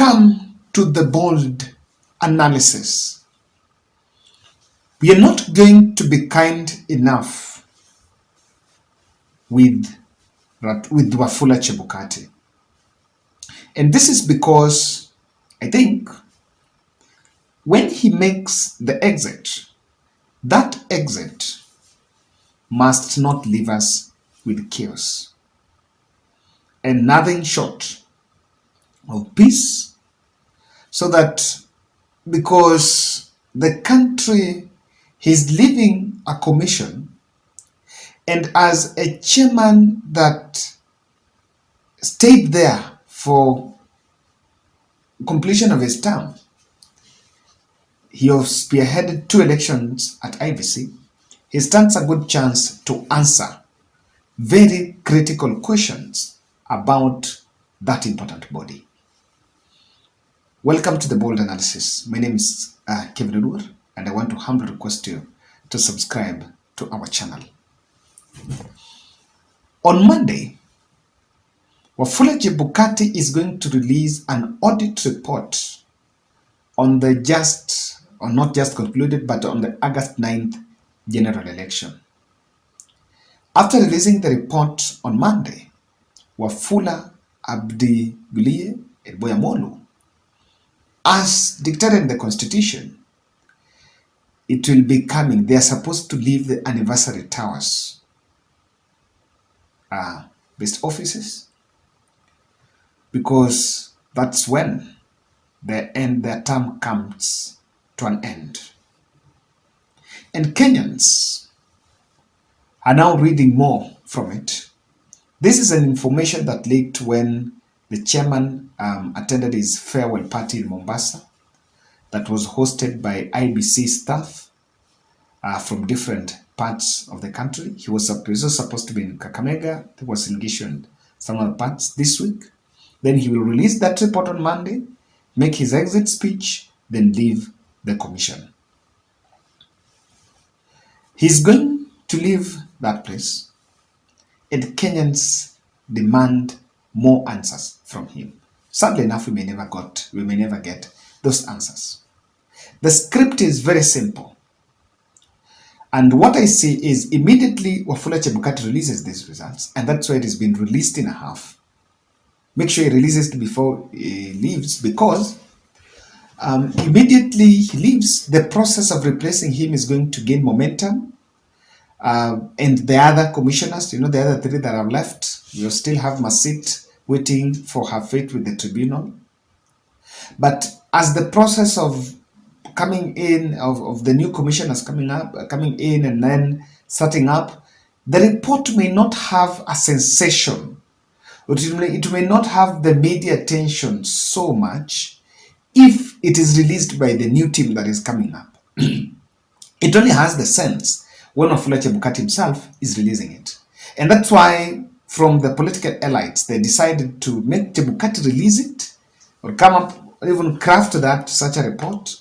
come to the bold analysis. We are not going to be kind enough with Wafula Chebukati. And this is because I think when he makes the exit, that exit must not leave us with chaos and nothing short of peace, so that because the country, he's leaving a commission, and as a chairman that stayed there for completion of his term, he has spearheaded 2 elections at IBC. He stands a good chance to answer very critical questions about that important body. Welcome to the Bold Analysis. My name is Oduor, and I want to humbly request you to subscribe to our channel. On Monday, Wafula Chebukati is going to release an audit report on the not just concluded, but on the August 9th general election. After releasing the report on Monday, Wafula Abdi Gulie Boyamolu, as dictated in the constitution, it will be coming. They are supposed to leave the anniversary towers, based offices, because that's when their term comes to an end. And Kenyans are now reading more from it. This is an information that leaked when the chairman attended his farewell party in Mombasa that was hosted by IBC staff from different parts of the country. He was supposed to be in Kakamega. He was in Gishu and some other parts this week. Then he will release that report on Monday, make his exit speech, then leave the commission. He's going to leave that place, and Kenyans demand more answers from him. Sadly enough, we may never get those answers. The script is very simple. And what I see is immediately Wafula Chebukati releases these results, and that's why it has been released in a half. Make sure he releases it before he leaves, because immediately he leaves, the process of replacing him is going to gain momentum. And the other commissioners, the other 3 that are left, you still have Masit waiting for her fate with the tribunal. But as the process of coming in, of the new commissioners coming in and then starting up, the report may not have a sensation. It may not have the media attention so much if it is released by the new team that is coming up. It only has the sense when Wafula Chebukati himself is releasing it. And that's why from the political elites, they decided to make Chebukati release it or come up, or even craft such a report.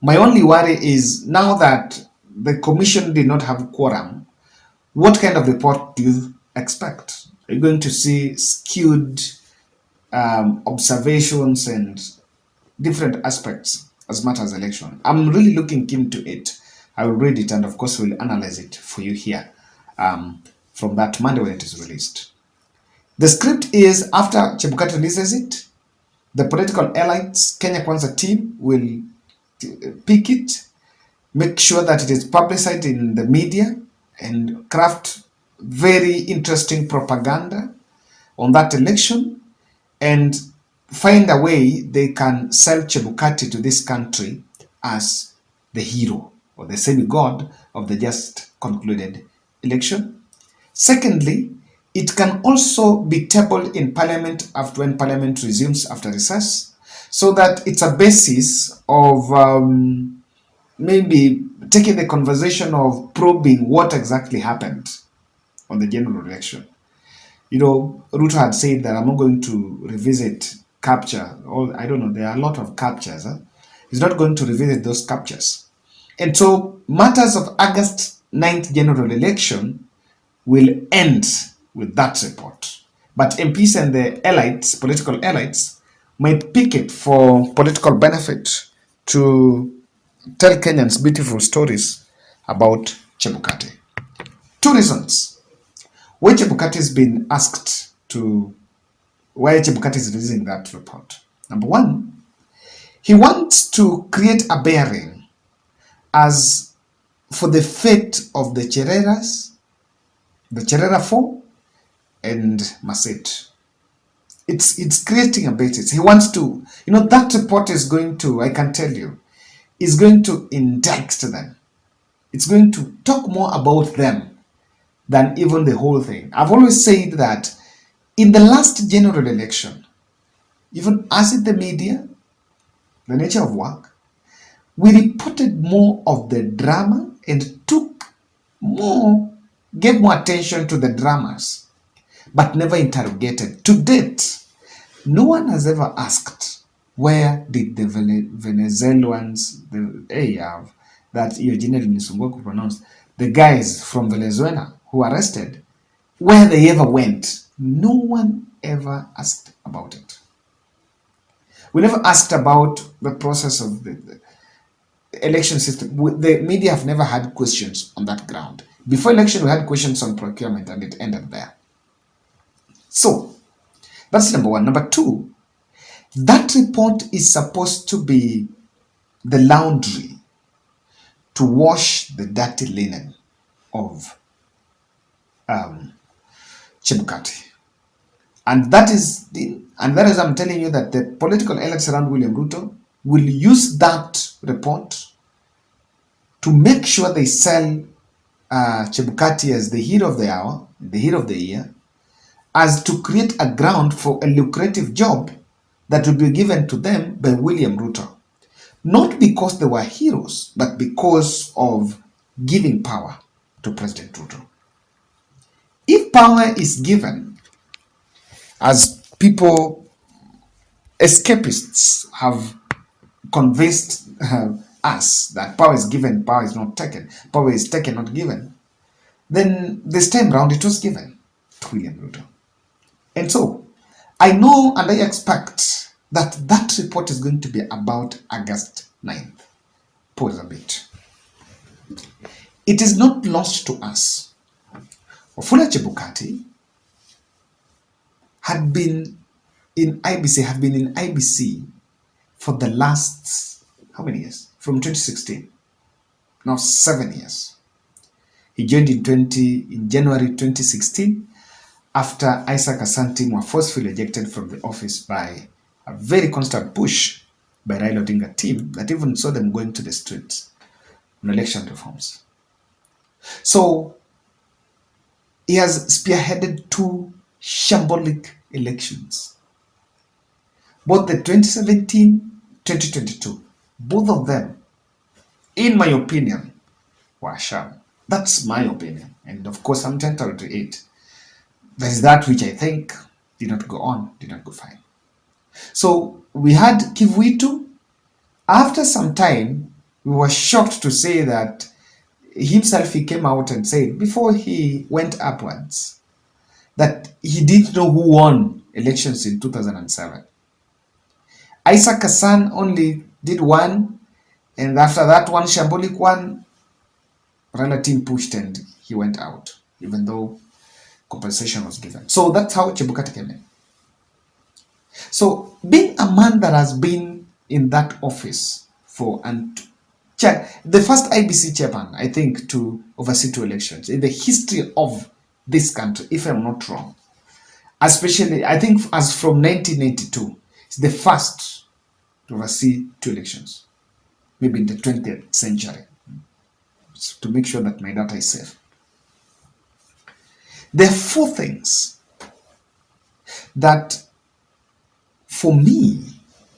My only worry is now that the commission did not have quorum, what kind of report do you expect? Are you going to see skewed observations and different aspects as much as election? I'm really looking into it. I will read it, and of course we'll analyze it for you here from that Monday when it is released. The script is, after Chebukati releases it, the political elites, Kenya Kwanza team, will pick it, make sure that it is publicized in the media, and craft very interesting propaganda on that election, and find a way they can sell Chebukati to this country as the hero or the semi-god of the just concluded election. Secondly, it can also be tabled in Parliament after when Parliament resumes after recess, so that it's a basis of maybe taking the conversation of probing what exactly happened on the general election. Ruto had said that I'm not going to revisit capture, or I don't know, there are a lot of captures. He's not going to revisit those captures. And so matters of August 9th general election will end with that report. But MPs and the elites, political elites, might pick it for political benefit to tell Kenyans beautiful stories about Chebukati. Two reasons why Chebukati has been asked to, why Chebukati is releasing that report. Number one, he wants to create a bearing as for the fate of the Chereras, the Cherera 4, and Maset. It's creating a basis. He wants to, that report is going to, I can tell you, is going to index them. It's going to talk more about them than even the whole thing. I've always said that in the last general election, even as in the media, the nature of work, we reported more of the drama and gave more attention to the dramas, but never interrogated. To date, no one has ever asked where did the Venezuelans, that Eugenio Nisumbuku pronounced, the guys from Venezuela who arrested, where they ever went. No one ever asked about it. We never asked about the process of the election system. The media have never had questions on that ground. Before election, we had questions on procurement, and it ended there. So, that's number one. Number two, that report is supposed to be the laundry to wash the dirty linen of Chebukati. And that is I'm telling you that the political elites around William Ruto will use that report to make sure they sell Chebukati as the hero of the hour, the hero of the year, as to create a ground for a lucrative job that will be given to them by William Ruto. Not because they were heroes, but because of giving power to President Ruto. If power is given, as people, escapists have convinced us that power is given, power is not taken, power is taken, not given, then this time round it was given to William Ruto. And so, I know and I expect that that report is going to be about August 9th. Pause a bit. It is not lost to us. Wafula Chebukati had been in IBC for the last, how many years? From 2016. Now 7 years. He joined in January 2016 after Isaac Asante were forcefully ejected from the office by a very constant push by Raila Odinga team that even saw them going to the streets on election reforms. So he has spearheaded two shambolic elections. Both the 2017, 2022, both of them, in my opinion, were sham. That's my opinion. And of course, I'm entitled to it. There is that which I think did not go on, did not go fine. So we had Kivuitu. After some time, we were shocked to say that himself, he came out and said, before he went upwards, that he didn't know who won elections in 2007. Isaac Hassan only did one, and after that one shambolic one, Raila team pushed and he went out, even though compensation was given. So that's how Chebukati came in. So being a man that has been in that office for the first IBC chairman, I think, to oversee two elections in the history of this country, if I'm not wrong, especially I think as from 1982, it's the first to oversee two elections, maybe in the 20th century, to make sure that my data is safe. There are four things that, for me,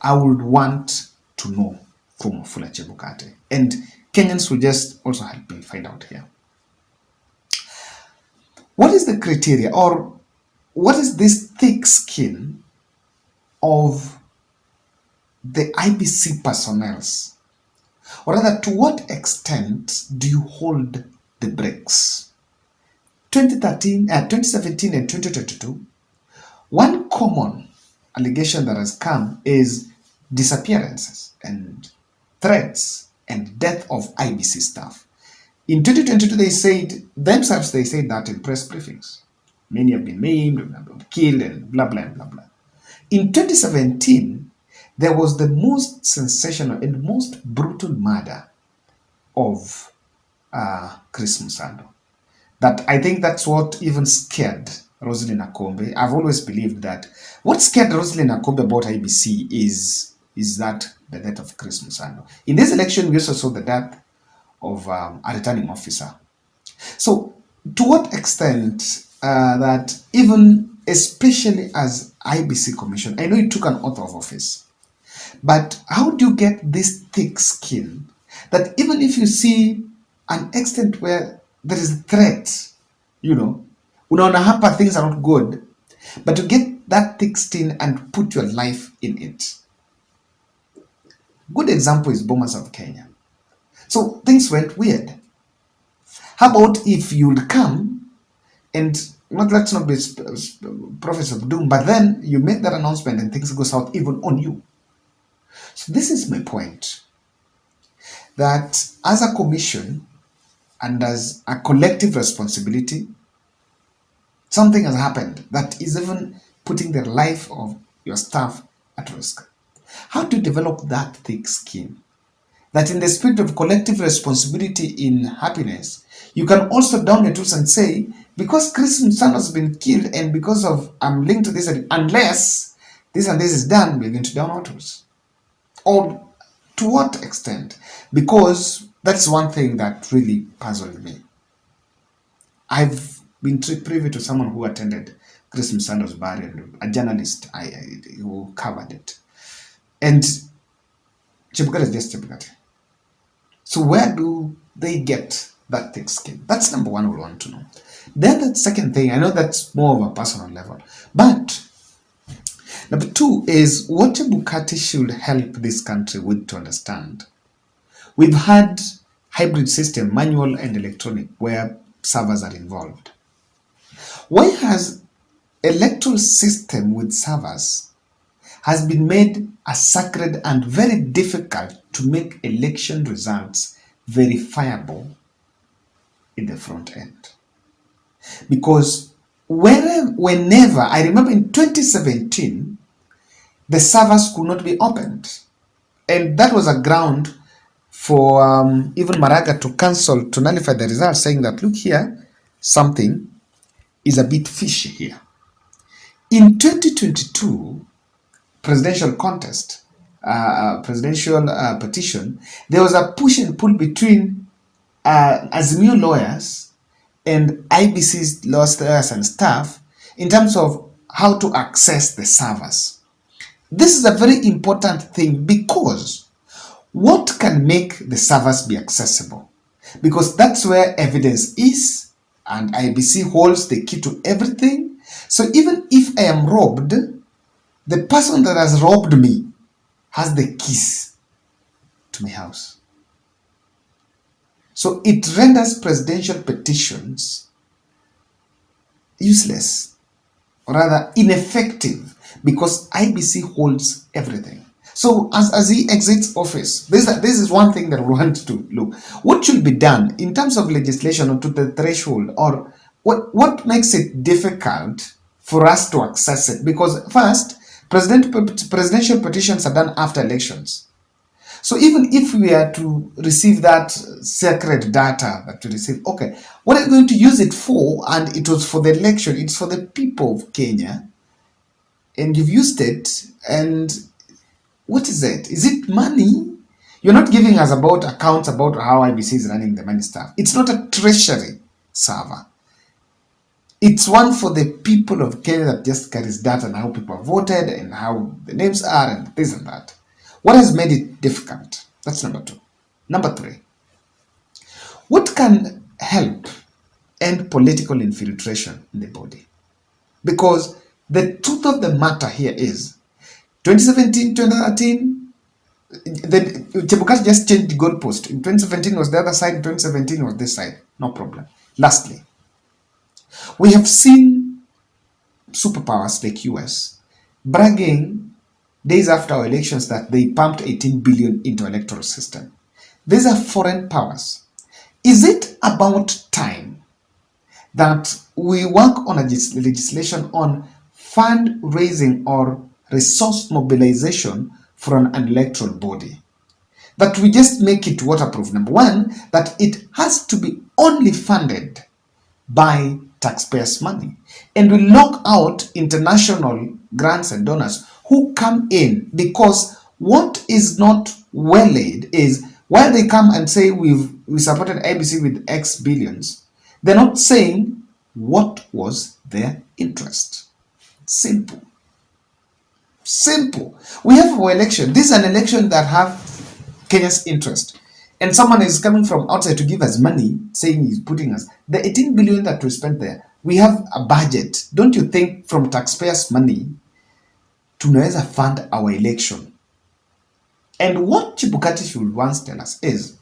I would want to know from Wafula Chebukati, and Kenyans will just also help me find out here. What is the criteria, or what is this thick skin of the IBC personnels? Or rather, to what extent do you hold the brakes? 2017 and 2022, one common allegation that has come is disappearances and threats and death of IBC staff. In 2022, they said themselves, they said that in press briefings. Many have been maimed, have been killed, and blah, blah, blah, blah. In 2017, there was the most sensational and most brutal murder of Chris Msando. That I think that's what even scared Rosalind Akombe. I've always believed that what scared Rosalind Akombe about IBC is that the death of Chris Msando. In this election, we also saw the death of a returning officer. So, to what extent that even, especially as IBC Commission, I know it took an oath of office, but how do you get this thick skin that even if you see an extent where there is a threat, unaona hapa things are not good, but to get that thick skin and put your life in it. Good example is Bomas of Kenya. So things went weird. How about if you'll come and let's not be prophets of doom, but then you make that announcement and things go south even on you. So this is my point, that as a commission and as a collective responsibility, something has happened that is even putting the life of your staff at risk. How to develop that thick skin? That in the spirit of collective responsibility in happiness, you can also down your tools and say, because Chris Msando has been killed and because of I'm linked to this, unless this and this is done, we're going to down our tools. Or to what extent? Because that's one thing that really puzzled me. I've been privy to someone who attended Chris Msando's burial, a journalist who covered it. And Chebukati is just Chebukati. So where do they get that thick skin? That's number one we want to know. Then the second thing, I know that's more of a personal level, but number two is what Chebukati should help this country with to understand. We've had hybrid system, manual and electronic, where servers are involved. Why has electoral system with servers has been made a sacred and very difficult to make election results verifiable in the front end? Because whenever, I remember in 2017, the servers could not be opened. And that was a ground for even Maraga to cancel, to nullify the results, saying that, look here, something is a bit fishy here. In 2022, presidential contest, presidential petition, there was a push and pull between Azimio lawyers and IBC's lawyers and staff in terms of how to access the servers. This is a very important thing because what can make the servers be accessible? Because that's where evidence is, and IBC holds the key to everything. So even if I am robbed, the person that has robbed me has the keys to my house. So it renders presidential petitions useless, or rather ineffective, because IBC holds everything. So as he exits office, this is one thing that we want to look. What should be done in terms of legislation or to the threshold, or what makes it difficult for us to access it? Because first, presidential petitions are done after elections. So even if we are to receive that sacred data that we receive, okay, what are you going to use it for? And it was for the election, it's for the people of Kenya, and you've used it, and what is it? Is it money? You're not giving us about accounts about how IBC is running the money stuff. It's not a treasury server. It's one for the people of Kenya that just carries data and how people have voted and how the names are and this and that. What has made it difficult? That's number two. Number three, what can help end political infiltration in the body? Because the truth of the matter here is 2017, 2013, Chebukati just changed the goalpost. In 2017 was the other side, in 2017 was this side. No problem. Lastly, we have seen superpowers like US bragging days after our elections that they pumped 18 billion into electoral system. These are foreign powers. Is it about time that we work on a legislation on fundraising or resource mobilization for an electoral body? That we just make it waterproof. Number one, that it has to be only funded by taxpayers' money. And we lock out international grants and donors who come in, because what is not well laid is while they come and say we supported ABC with X billions, they're not saying what was their interest. Simple. Simple. We have our election. This is an election that have Kenya's interest. And someone is coming from outside to give us money, saying he's putting us. The 18 billion that we spent there, we have a budget. Don't you think from taxpayers' money, tunaweza fund our election? And what Chebukati should once tell us is,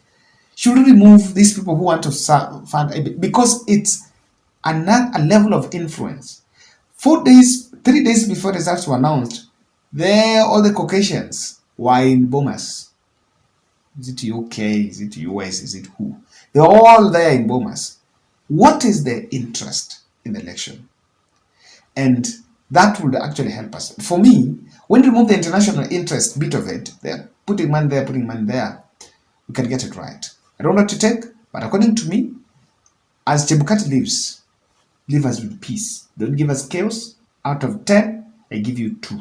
should we remove these people who want to fund, because it's a level of influence. 3 days before results were announced, there all the Caucasians were in Bomas. Is it UK? Is it US? Is it who? They're all there in Bomas. What is their interest in the election? And that would actually help us. For me, when you remove the international interest bit of it, they're putting money there, we can get it right. I don't know what to take, but according to me, as Chebukati lives, leave us with peace. Don't give us chaos. Out of 10, I give you 2.